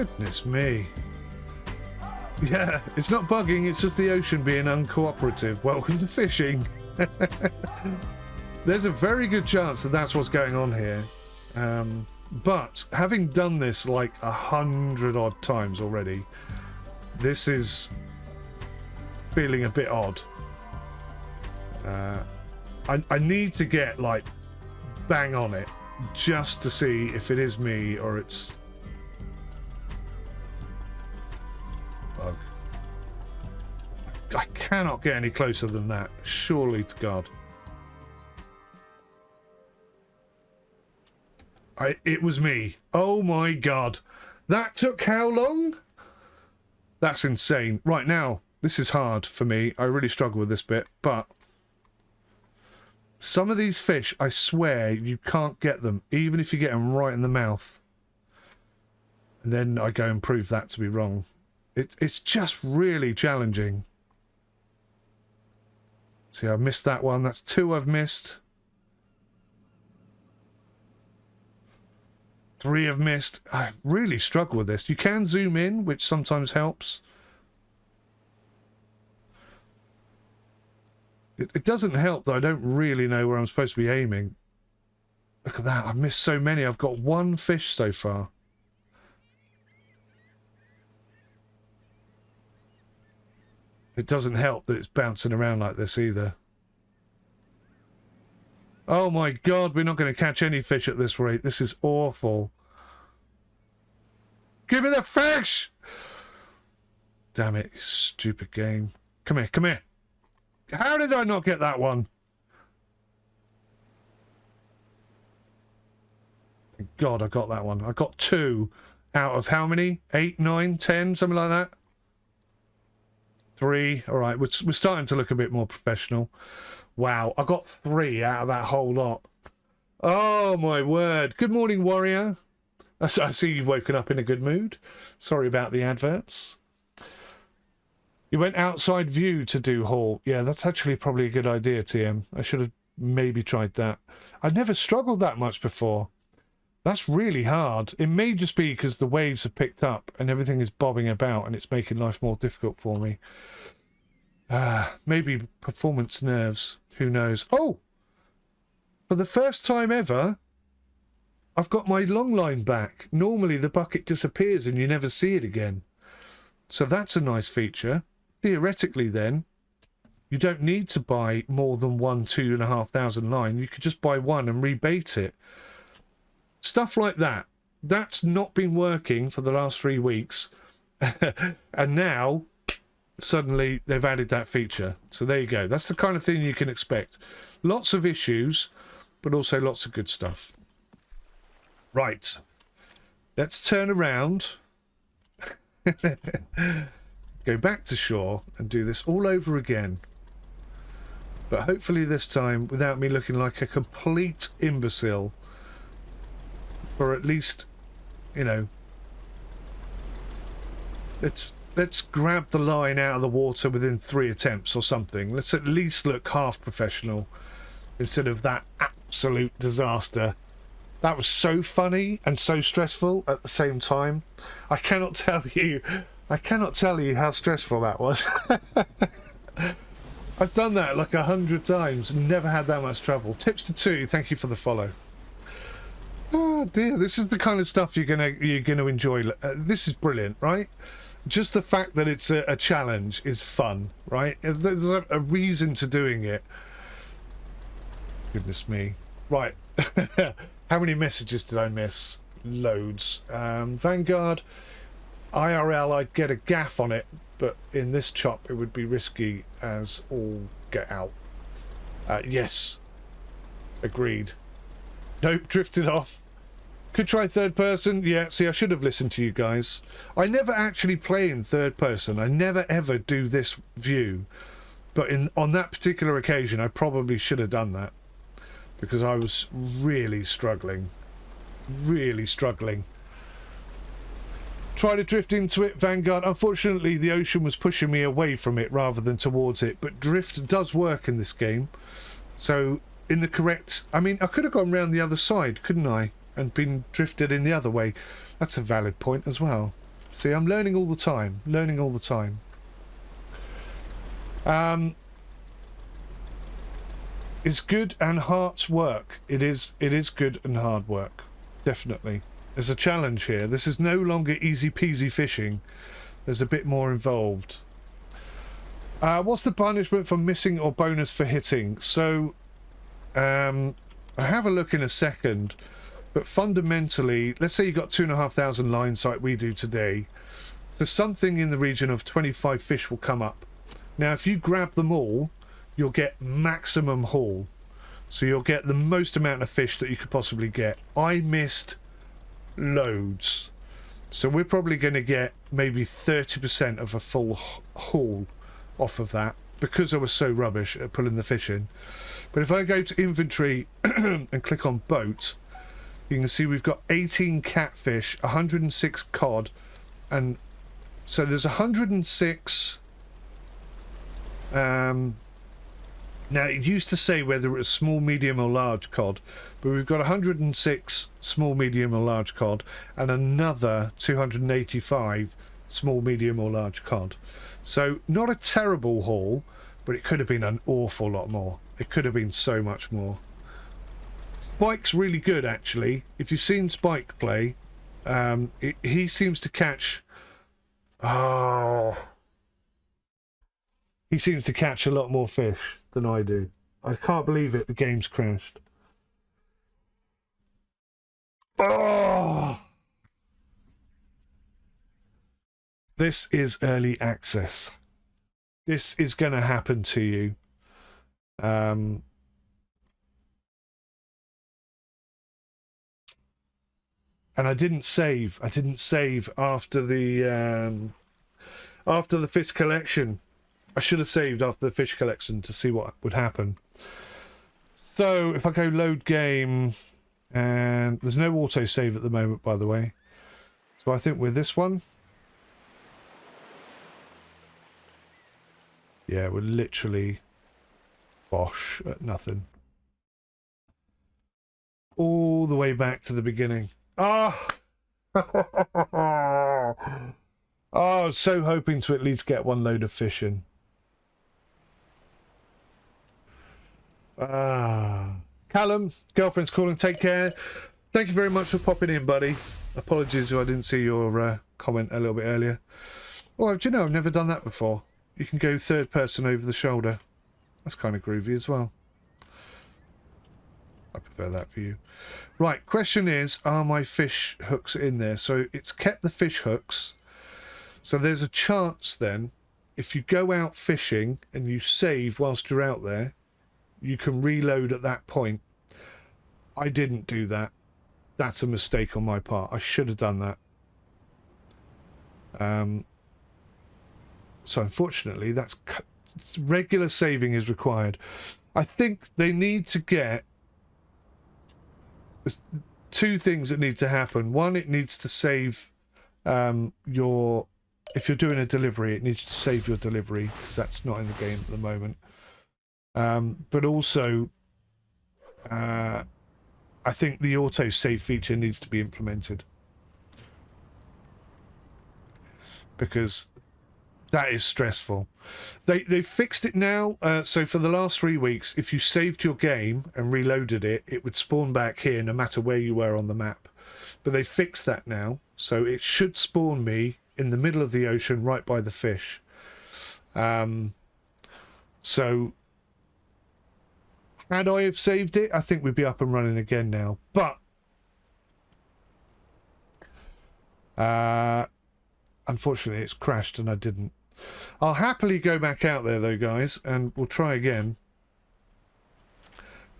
Goodness me. Yeah, it's not bugging, it's just the ocean being uncooperative. Welcome to fishing. There's a very good chance that that's what's going on here. But having done this like 100 odd times already, this is feeling a bit odd. I need to get like bang on it just to see if it is me or it's bug. I cannot get any closer than that, surely to God. It was me. Oh my God. That took how long? That's insane. Right now, this is hard for me. I really struggle with this bit, but some of these fish, I swear, you can't get them, even if you get them right in the mouth. And then I go and prove that to be wrong. It's just really challenging. See, I've missed that one. That's 2 I've missed. 3 I've missed. I really struggle with this. You can zoom in, which sometimes helps. It doesn't help that I don't really know where I'm supposed to be aiming. Look at that. I've missed so many. I've got 1 fish so far. It doesn't help that it's bouncing around like this either. Oh my God, we're not going to catch any fish at this rate. This is awful. Give me the fish! Damn it, you stupid game. Come here, come here. How did I not get that one? Thank God I got that one. I got 2 out of how many? 8, 9, 10, something like that? 3. All right, we're starting to look a bit more professional. Wow, I got 3 out of that whole lot. Oh, my word. Good morning, warrior. I see you've woken up in a good mood. Sorry about the adverts. You went outside view to do haul. Yeah, that's actually probably a good idea, TM. I should have maybe tried that. I've never struggled that much before. That's really hard. It may just be because the waves have picked up and everything is bobbing about and it's making life more difficult for me. Maybe performance nerves. Who knows? Oh! For the first time ever, I've got my Longline back. Normally the bucket disappears and you never see it again. So that's a nice feature. Theoretically then, you don't need to buy more than 1 2,500 line. You could just buy 1 and rebait it. Stuff like that. That's not been working for the last 3 weeks. And now, suddenly, they've added that feature. So there you go. That's the kind of thing you can expect. Lots of issues, but also lots of good stuff. Right. Let's turn around. Go back to shore and do this all over again. But hopefully this time without me looking like a complete imbecile. Or at least, you know, let's grab the line out of the water within 3 attempts or something. Let's at least look half professional instead of that absolute disaster. That was so funny and so stressful at the same time. I cannot tell you how stressful that was. I've done that like 100 times and never had that much trouble. Tips to 2, thank you for the follow. Oh dear, this is the kind of stuff you're gonna enjoy. This is brilliant, right? Just the fact that it's a challenge is fun, right? There's a reason to doing it. Goodness me. Right. How many messages did I miss? Loads. Vanguard, IRL, I'd get a gaff on it, but in this chop it would be risky as all get out. Yes. Agreed. Nope, drifted off. Could try third person. Yeah, see, I should have listened to you guys. I never actually play in third person. I never ever do this view. But on that particular occasion, I probably should have done that. Because I was really struggling. Really struggling. Try to drift into it, Vanguard. Unfortunately, the ocean was pushing me away from it rather than towards it. But drift does work in this game. So, in the correct... I mean, I could have gone round the other side, couldn't I? And been drifted in the other way. That's a valid point as well. See, I'm learning all the time. Learning all the time. It's good and hard work. It is good and hard work. Definitely. There's a challenge here. This is no longer easy peasy fishing. There's a bit more involved. What's the punishment for missing or bonus for hitting? So, I'll have a look in a second. But fundamentally, let's say you got 2,500 lines like we do today. So something in the region of 25 fish will come up. Now, if you grab them all, you'll get maximum haul. So you'll get the most amount of fish that you could possibly get. I missed loads. So we're probably going to get maybe 30% of a full haul off of that because I was so rubbish at pulling the fish in. But if I go to inventory and click on boat, you can see we've got 18 catfish, 106 cod, and so there's 106. Now it used to say whether it was small, medium or large cod, but we've got 106 small, medium or large cod and another 285 small, medium or large cod. So not a terrible haul, but it could have been an awful lot more. It could have been so much more. Spike's really good, actually. If you've seen Spike play, he seems to catch... Oh... He seems to catch a lot more fish than I do. I can't believe it, the game's crashed. Oh! This is early access. This is going to happen to you. And I didn't save. I didn't save after the fish collection. I should have saved after the fish collection to see what would happen. So if I go load game, and there's no auto save at the moment, by the way. So I think with this one, yeah, we're literally bosh at nothing. All the way back to the beginning. Ah! Oh, I was so hoping to at least get one load of fish in. Callum, girlfriend's calling, take care. Thank you very much for popping in, buddy. Apologies if I didn't see your comment a little bit earlier. Oh, do you know, I've never done that before. You can go third person over the shoulder. That's kind of groovy as well. I prefer that for you. Right, question is, are my fish hooks in there? So it's kept the fish hooks. So there's a chance then, if you go out fishing and you save whilst you're out there, you can reload at that point. I didn't do that. That's a mistake on my part. I should have done that. So unfortunately, that's regular saving is required. I think they need to get... There's two things that need to happen. One, it needs to save your... If you're doing a delivery, it needs to save your delivery, because that's not in the game at the moment. But also, I think the auto save feature needs to be implemented, because that is stressful. They've fixed it now. So for the last 3 weeks, if you saved your game and reloaded it, it would spawn back here no matter where you were on the map. But they fixed that now, so it should spawn me in the middle of the ocean right by the fish. So had I have saved it, I think we'd be up and running again now. But unfortunately it's crashed and I didn't. I'll happily go back out there though, guys, and we'll try again.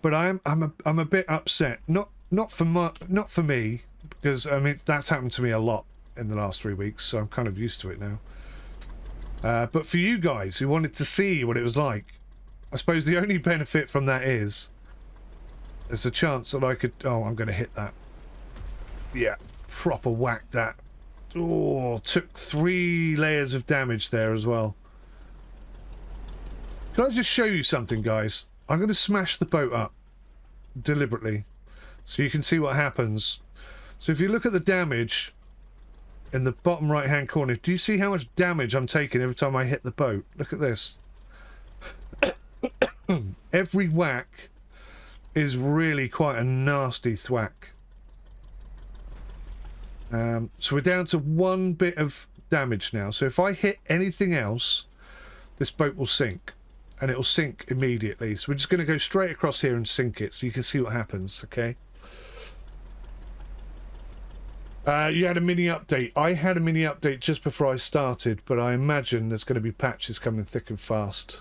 But I'm a bit upset. Not for me, because I mean that's happened to me a lot in the last 3 weeks, so I'm kind of used to it now. But for you guys who wanted to see what it was like, I suppose the only benefit from that is there's a chance that I could... Oh, I'm going to hit that. Yeah, proper whack that. Oh, took 3 layers of damage there as well. Can I just show you something, guys? I'm going to smash the boat up deliberately so you can see what happens. So if you look at the damage, in the bottom right hand corner. Do you see how much damage I'm taking every time I hit the boat? Look at this. Every whack is really quite a nasty thwack. So we're down to 1 bit of damage now. So if I hit anything else, this boat will sink, and it will sink immediately. So we're just going to go straight across here and sink it so you can see what happens. Okay. You had a mini update. I had a mini update just before I started, but I imagine there's going to be patches coming thick and fast.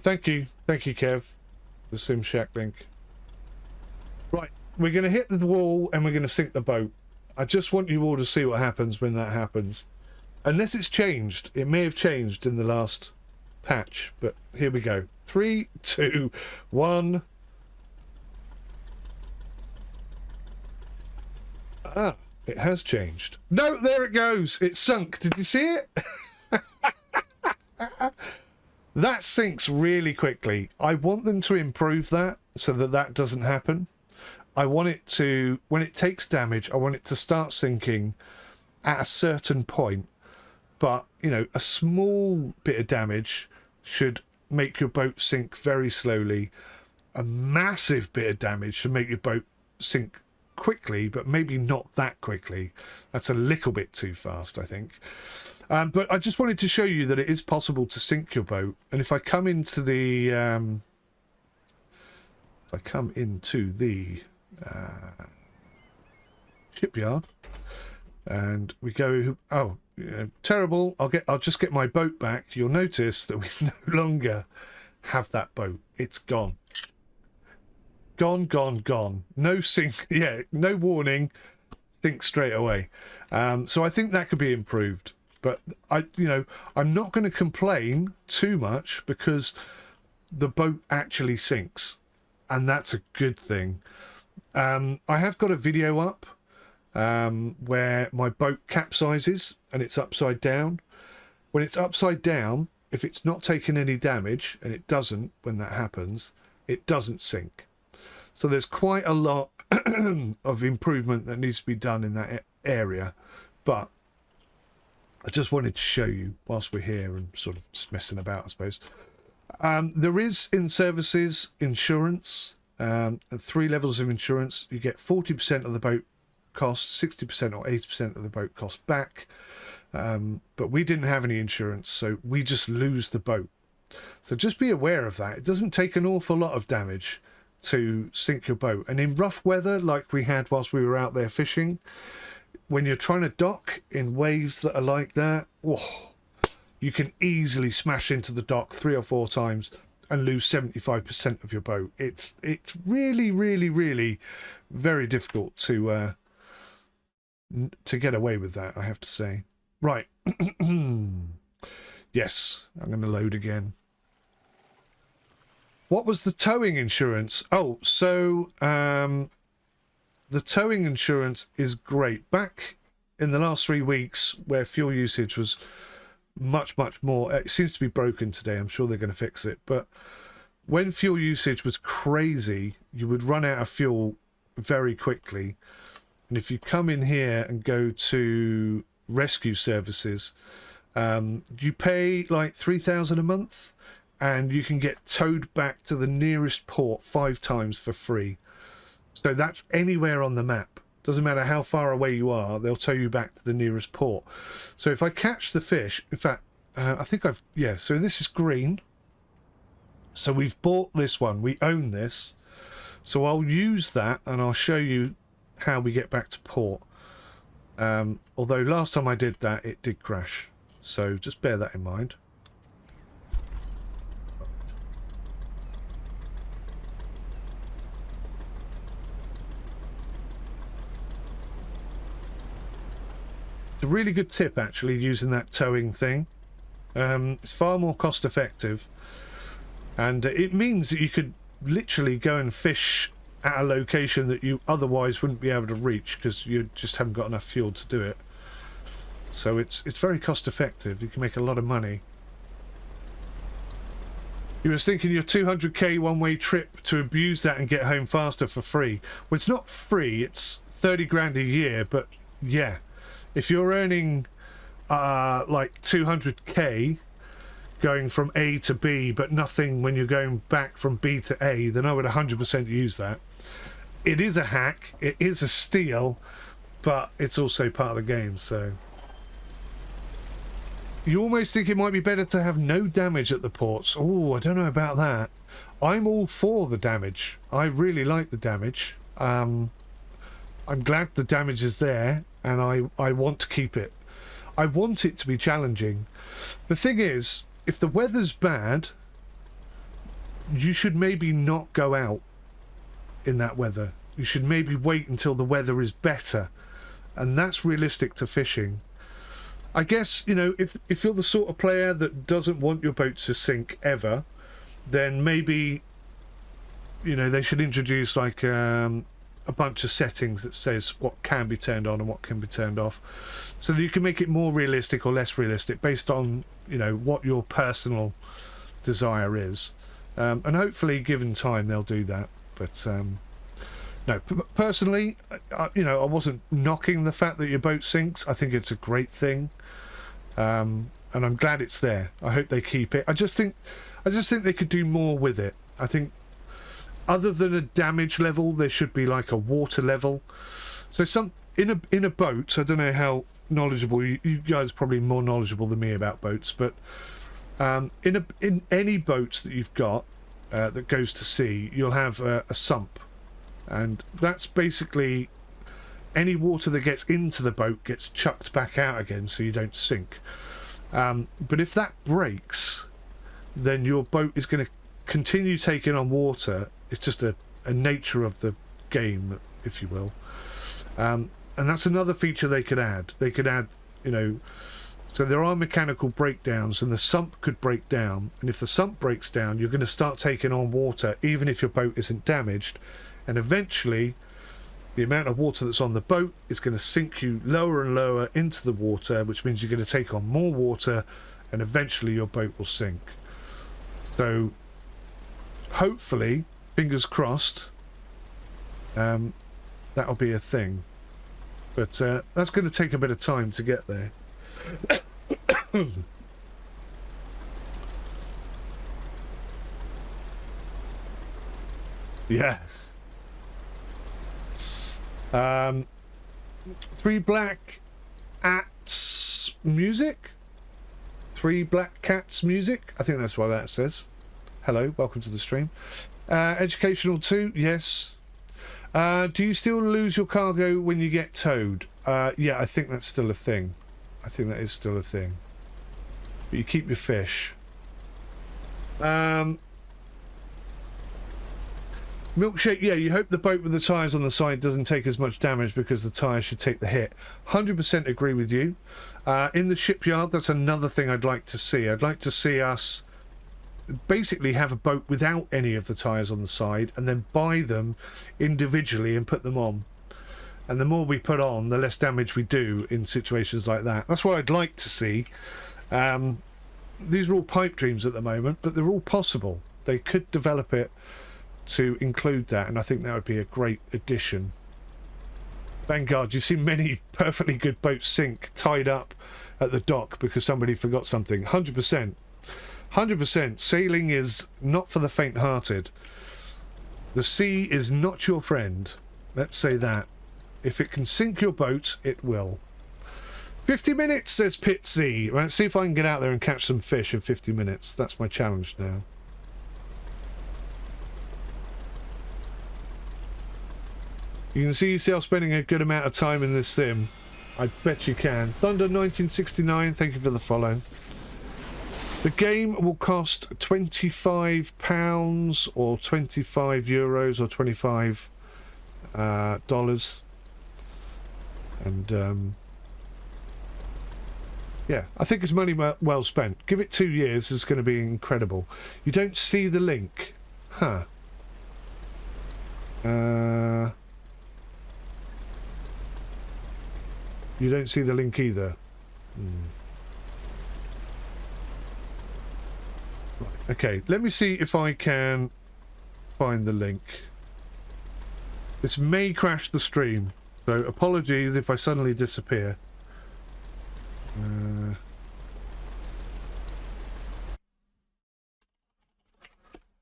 Thank you, Kev, the Sim Shack link. Right, we're going to hit the wall and we're going to sink the boat. I just want you all to see what happens when that happens. Unless it's changed. It may have changed in the last patch, but here we go. 3, 2, 1. Ah, it has changed. No, there it goes. It sunk. Did you see it? That sinks really quickly. I want them to improve that so that that doesn't happen. I want it to, when it takes damage, I want it to start sinking at a certain point. But, you know, a small bit of damage should make your boat sink very slowly. A massive bit of damage should make your boat sink quickly, but maybe not that quickly. That's a little bit too fast, I think. But I just wanted to show you that it is possible to sink your boat. And if I come into the shipyard and we go, oh, terrible! I'll just get my boat back. You'll notice that we no longer have that boat. It's gone. Gone. No sink. Yeah, no warning. Sink straight away. So I think that could be improved. But I'm not going to complain too much because the boat actually sinks, and that's a good thing. I have got a video up where my boat capsizes and it's upside down. When it's upside down, if it's not taking any damage, and it doesn't when that happens, it doesn't sink. So there's quite a lot of improvement that needs to be done in that area, but I just wanted to show you whilst we're here and sort of just messing about, I suppose. There is in services insurance, 3 levels of insurance. You get 40% of the boat cost, 60% or 80% of the boat cost back. But we didn't have any insurance, so we just lose the boat. So just be aware of that. It doesn't take an awful lot of damage to sink your boat. And in rough weather, like we had whilst we were out there fishing, when you're trying to dock in waves that are like that, you can easily smash into the dock 3 or 4 times and lose 75% of your boat. It's really, really, really very difficult to get away with that, I have to say. Right. Yes, I'm going to load again. What was the towing insurance? Oh, so the towing insurance is great. Back in the last 3 weeks where fuel usage was much more, it seems to be broken today. I'm sure they're going to fix it. But when fuel usage was crazy, you would run out of fuel very quickly. And if you come in here and go to rescue services, you pay like 3,000 a month and you can get towed back to the nearest port 5 times for free. So that's anywhere on the map. Doesn't matter how far away you are, they'll tow you back to the nearest port. So if I catch the fish, in fact, I think so this is green. So we've bought this one, we own this. So I'll use that and I'll show you how we get back to port. Although last time I did that, it did crash. So just bear that in mind. It's a really good tip, actually, using that towing thing. It's far more cost effective. And it means that you could literally go and fish at a location that you otherwise wouldn't be able to reach because you just haven't got enough fuel to do it. So it's very cost effective. You can make a lot of money. You was thinking your 200k one-way trip to abuse that and get home faster for free. Well, it's not free, it's 30 grand a year, but yeah. If you're earning like 200k going from A to B, but nothing when you're going back from B to A, then I would 100% use that. It is a hack, it is a steal, but it's also part of the game, so... You almost think it might be better to have no damage at the ports. Oh, I don't know about that. I'm all for the damage. I really like the damage. I'm glad the damage is there, and I want to keep it. I want it to be challenging. The thing is, if the weather's bad, you should maybe not go out in that weather. You should maybe wait until the weather is better, and that's realistic to fishing. I guess, you know, if you're the sort of player that doesn't want your boat to sink ever, then maybe, you know, they should introduce like a bunch of settings that says what can be turned on and what can be turned off, so that you can make it more realistic or less realistic based on, you know, what your personal desire is. And hopefully, given time, they'll do that. But no, personally, you know, I wasn't knocking the fact that your boat sinks. I think it's a great thing. And I'm glad it's there. I hope they keep it. I just think they could do more with it. I think other than a damage level, there should be like a water level. So in a boat, I don't know how knowledgeable you guys are, probably more knowledgeable than me about boats, but in any boat that you've got that goes to sea, you'll have a sump, and that's basically any water that gets into the boat gets chucked back out again so you don't sink. But if that breaks, then your boat is going to continue taking on water. It's just a nature of the game, if you will. And that's another feature they could add. They could add, you know, so there are mechanical breakdowns, and the sump could break down. And if the sump breaks down, you're going to start taking on water, even if your boat isn't damaged. And eventually, the amount of water that's on the boat is going to sink you lower and lower into the water, which means you're going to take on more water, and eventually your boat will sink. So, hopefully, fingers crossed, that'll be a thing. But that's going to take a bit of time to get there. Yes. 3 black ats music. 3 black cats music. I think that's what that says. Hello, welcome to the stream. Educational 2, yes. Do you still lose your cargo when you get towed? Yeah, I think that's still a thing. I think that is still a thing. But you keep your fish. Milkshake, yeah, you hope the boat with the tyres on the side doesn't take as much damage because the tyres should take the hit. 100% agree with you. In the shipyard, that's another thing I'd like to see. I'd like to see us basically have a boat without any of the tyres on the side and then buy them individually and put them on. And the more we put on, the less damage we do in situations like that. That's what I'd like to see. These are all pipe dreams at the moment, but they're all possible. They could develop it to include that, and I think that would be a great addition. Vanguard, you've seen many perfectly good boats sink tied up at the dock because somebody forgot something. 100%. 100%. Sailing is not for the faint-hearted. The sea is not your friend. Let's say that. If it can sink your boat, it will. 50 minutes, says Pitsy. Right, see if I can get out there and catch some fish in 50 minutes. That's my challenge now. You can see yourself spending a good amount of time in this sim. I bet you can. Thunder 1969, thank you for the follow. The game will cost £25 or €25 or $25 dollars. And yeah, I think it's money well spent. Give it 2 years, it's going to be incredible. You don't see the link. Huh. You don't see the link either. Right. Okay, let me see if I can find the link. This may crash the stream, so apologies if I suddenly disappear. And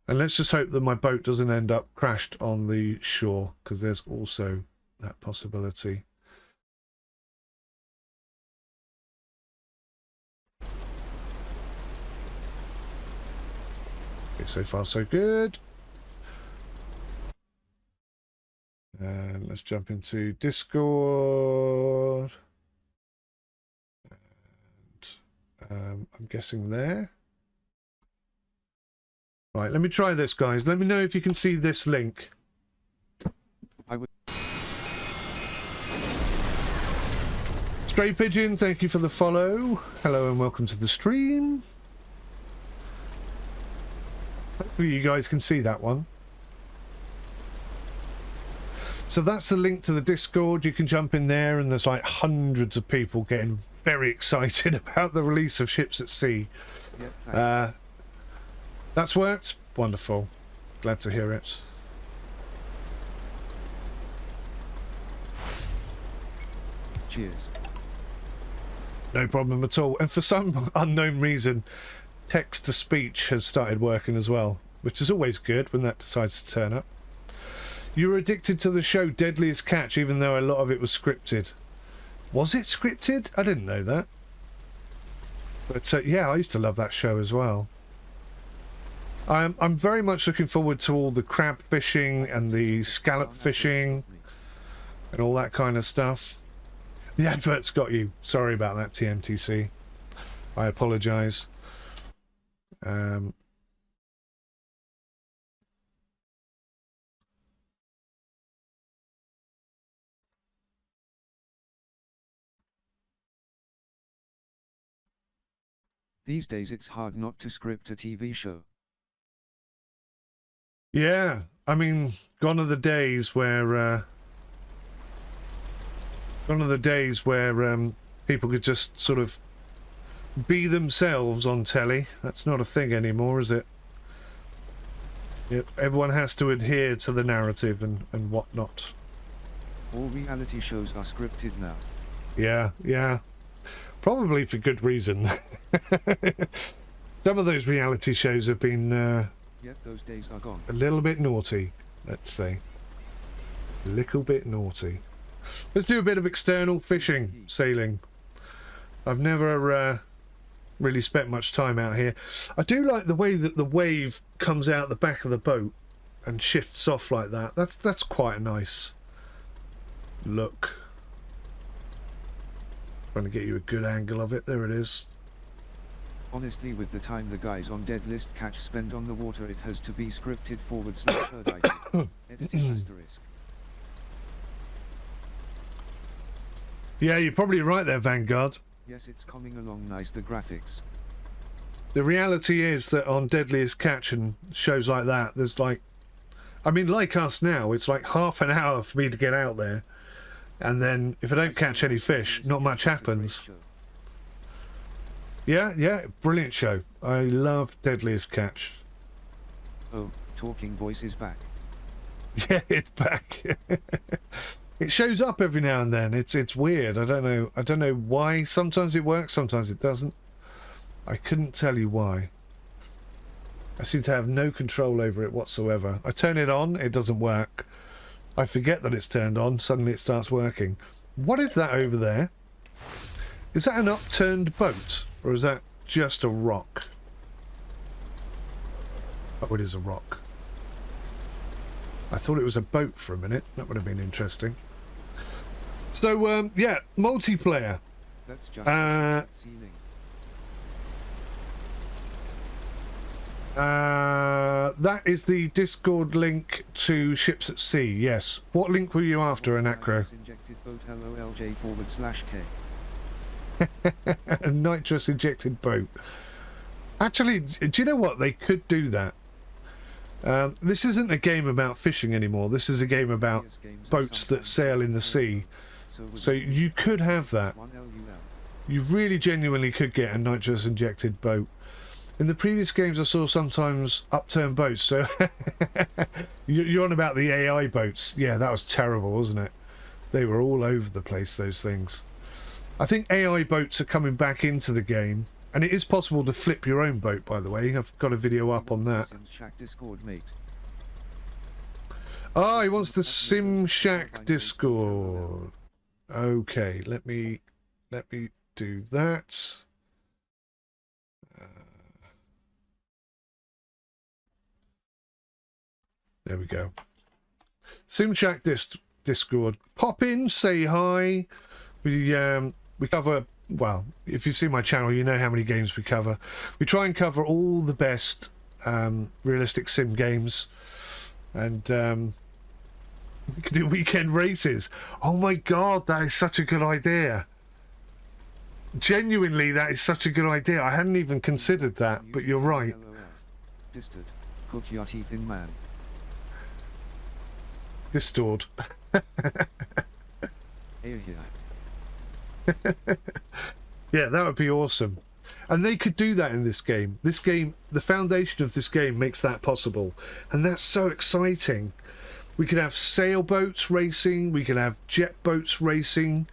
let's just hope that my boat doesn't end up crashed on the shore, because there's also that possibility. Okay, so far so good. And let's jump into Discord. And I'm guessing there. Right, let me try this, guys. Let me know if you can see this link. I would. Stray Pigeon, thank you for the follow. Hello and welcome to the stream. Hopefully you guys can see that one. So that's the link to the Discord. You can jump in there and there's like hundreds of people getting very excited about the release of Ships at Sea. Yep, that's worked. Wonderful. Glad to hear it. Cheers. No problem at all. And for some unknown reason, text-to-speech has started working as well, which is always good when that decides to turn up. You were addicted to the show Deadliest Catch, even though a lot of it was scripted. Was it scripted? I didn't know that. But yeah, I used to love that show as well. I'm very much looking forward to all the crab fishing and the scallop fishing and all that kind of stuff. The advert's got you. Sorry about that, TMTC. I apologise. These days it's hard not to script a TV show. Yeah, I mean, gone are the days where people could just sort of be themselves on telly. That's not a thing anymore, is it? Yep, everyone has to adhere to the narrative and whatnot. All reality shows are scripted now. Yeah, yeah. Probably for good reason. Some of those reality shows have been Yet those days are gone. a little bit naughty, let's say. A little bit naughty. Let's do a bit of external fishing, sailing. I've never really spent much time out here. I do like the way that the wave comes out the back of the boat and shifts off like that. That's quite a nice look. Trying to get you a good angle of it. There it is. Honestly, with the time the guys on Deadliest Catch spend on the water, it has to be scripted /heard IT. Editing asterisk. Yeah, you're probably right there, Vanguard. Yes, it's coming along nice, the graphics. The reality is that on Deadliest Catch and shows like that, there's like, I mean, like us now, it's like half an hour for me to get out there. And then if I don't catch any fish, not much happens. Yeah, yeah, brilliant show. I love Deadliest Catch. Oh, talking voice is back. Yeah, it's back. It shows up every now and then. It's weird. I don't know why. Sometimes it works, sometimes it doesn't. I couldn't tell you why. I seem to have no control over it whatsoever. I turn it on, it doesn't work. I forget that it's turned on, suddenly it starts working. What is that over there? Is that an upturned boat? Or is that just a rock? Oh, it is a rock. I thought it was a boat for a minute. That would have been interesting. So, yeah, multiplayer. That's just ceiling. That is the Discord link to Ships at Sea, yes. What link were you after, Anacro? Injected boat LOLJ/K. A nitrous injected boat. Actually, do you know what? They could do that. This isn't a game about fishing anymore. This is a game about boats that sail in the sea. So you could have that. You really genuinely could get a nitrous injected boat. In the previous games, I saw sometimes upturned boats. So you're on about the AI boats. Yeah, that was terrible, wasn't it? They were all over the place, those things. I think AI boats are coming back into the game. And it is possible to flip your own boat, by the way. I've got a video up on that. Oh, he wants the Sim Shack Discord. Okay, let me do that. There we go. Sim Shack Discord. Pop in, say hi. We cover, well, if you see my channel, you know how many games we cover. We try and cover all the best realistic sim games, and we can do weekend races. Oh my god, that is such a good idea. Genuinely, that is such a good idea. I hadn't even considered that, but you're right. Distorted. Put your teeth in, man. Distorted. Yeah, that would be awesome. And they could do that in this game. This game, the foundation of this game makes that possible. And that's so exciting. We could have sailboats racing. We could have jet boats racing.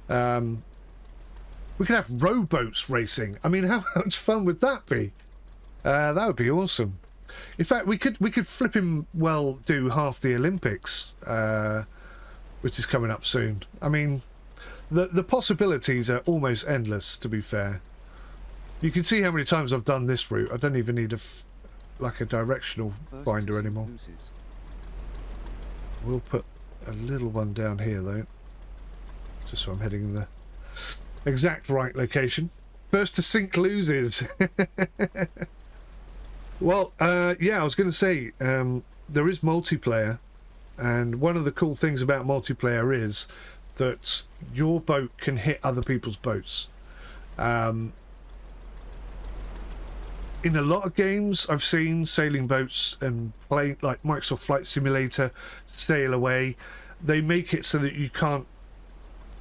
We could have rowboats racing. I mean, how much fun would that be? That would be awesome. In fact, we could flip him, well, do half the Olympics, which is coming up soon. I mean, the possibilities are almost endless, to be fair. You can see how many times I've done this route. I don't even need like a directional finder anymore. We'll put a little one down here, though, just so I'm heading in the exact right location. First to sink loses. Well, yeah, I was going to say, there is multiplayer, and one of the cool things about multiplayer is that your boat can hit other people's boats. In a lot of games I've seen, sailing boats and play like Microsoft Flight Simulator, Sail Away, they make it so that you can't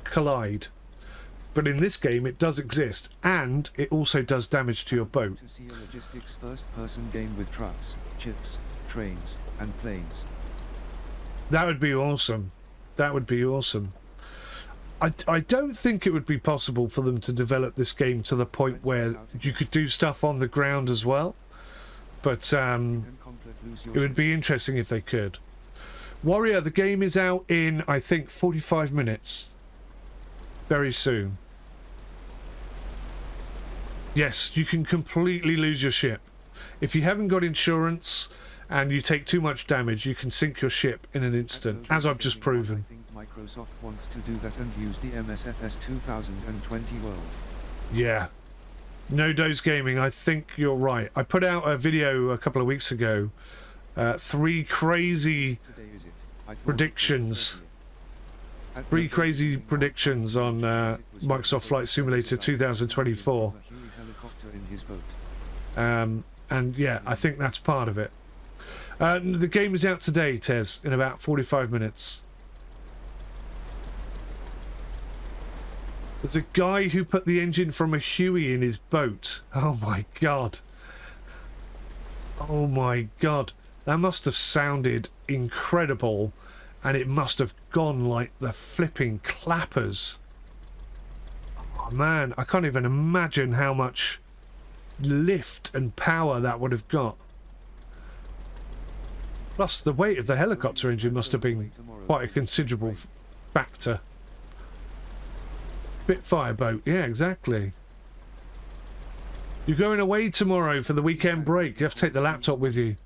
collide. But in this game it does exist, and it also does damage to your boat. To see a logistics first-person game with trucks, ships, trains, and planes. That would be awesome. That would be awesome. I don't think it would be possible for them to develop this game to the point where you could do stuff on the ground as well. But it would be interesting if they could. Warrior, the game is out in, I think, 45 minutes. Very soon. Yes, you can completely lose your ship. If you haven't got insurance and you take too much damage, you can sink your ship in an instant, as I've just proven. I think Microsoft wants to do that and use the MSFS 2020 world. Yeah. No Dose Gaming, I think you're right. I put out a video a couple of weeks ago. 3 crazy predictions. 3 crazy predictions on Microsoft Flight Simulator 2024. And yeah, I think that's part of it. The game is out today, Tez, in about 45 minutes. There's a guy who put the engine from a Huey in his boat. Oh my god. Oh my god. That must have sounded incredible, and it must have gone like the flipping clappers. Oh man, I can't even imagine how much lift and power that would have got. Plus the weight of the helicopter engine must have been quite a considerable factor. Spitfire boat, yeah, exactly. You're going away tomorrow for the weekend break. You have to take the laptop with you.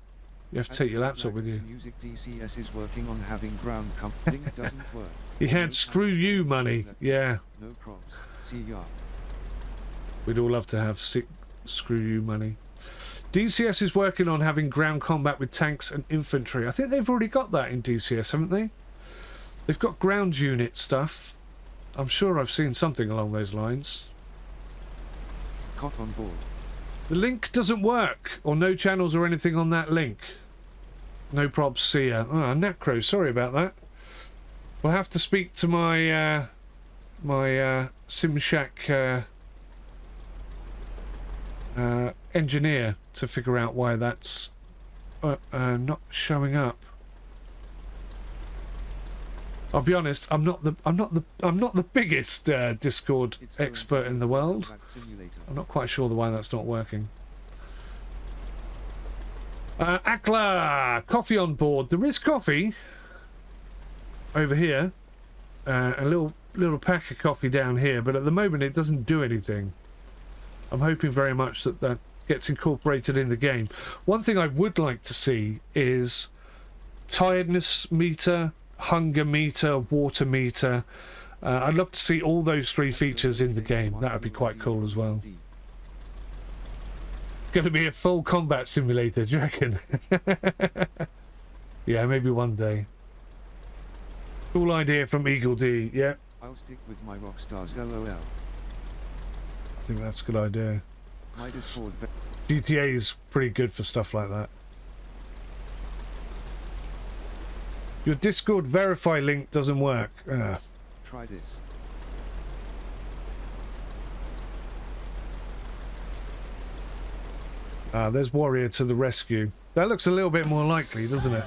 You have to take your laptop with you. Music DCS is working on having ground link doesn't work. He had screw you money, yeah. No props. See ya. We'd all love to have screw you money. DCS is working on having ground combat with tanks and infantry. I think they've already got that in DCS, haven't they? They've got ground unit stuff. I'm sure I've seen something along those lines. Cough on board. The link doesn't work, or no channels or anything on that link. No probs, see ya. Oh, Necro, sorry about that. We'll have to speak to my my Sim Shack engineer to figure out why that's not showing up. I'll be honest, I'm not the biggest Discord expert in the world. I'm not quite sure why that's not working. Akla, coffee on board. There is coffee over here. A little pack of coffee down here, but at the moment it doesn't do anything. I'm hoping very much that that gets incorporated in the game. One thing I would like to see is tiredness meter, hunger meter, water meter. I'd love to see all those three features in the game. That would be quite cool as well. Going to be a full combat simulator, do you reckon? Yeah, maybe one day. Cool idea from Eagle D, yeah. I'll stick with my rock stars, LOL. I think that's a good idea. My Discord. GTA is pretty good for stuff like that. Your Discord verify link doesn't work. Try this. There's Warrior to the rescue. That looks a little bit more likely, doesn't it?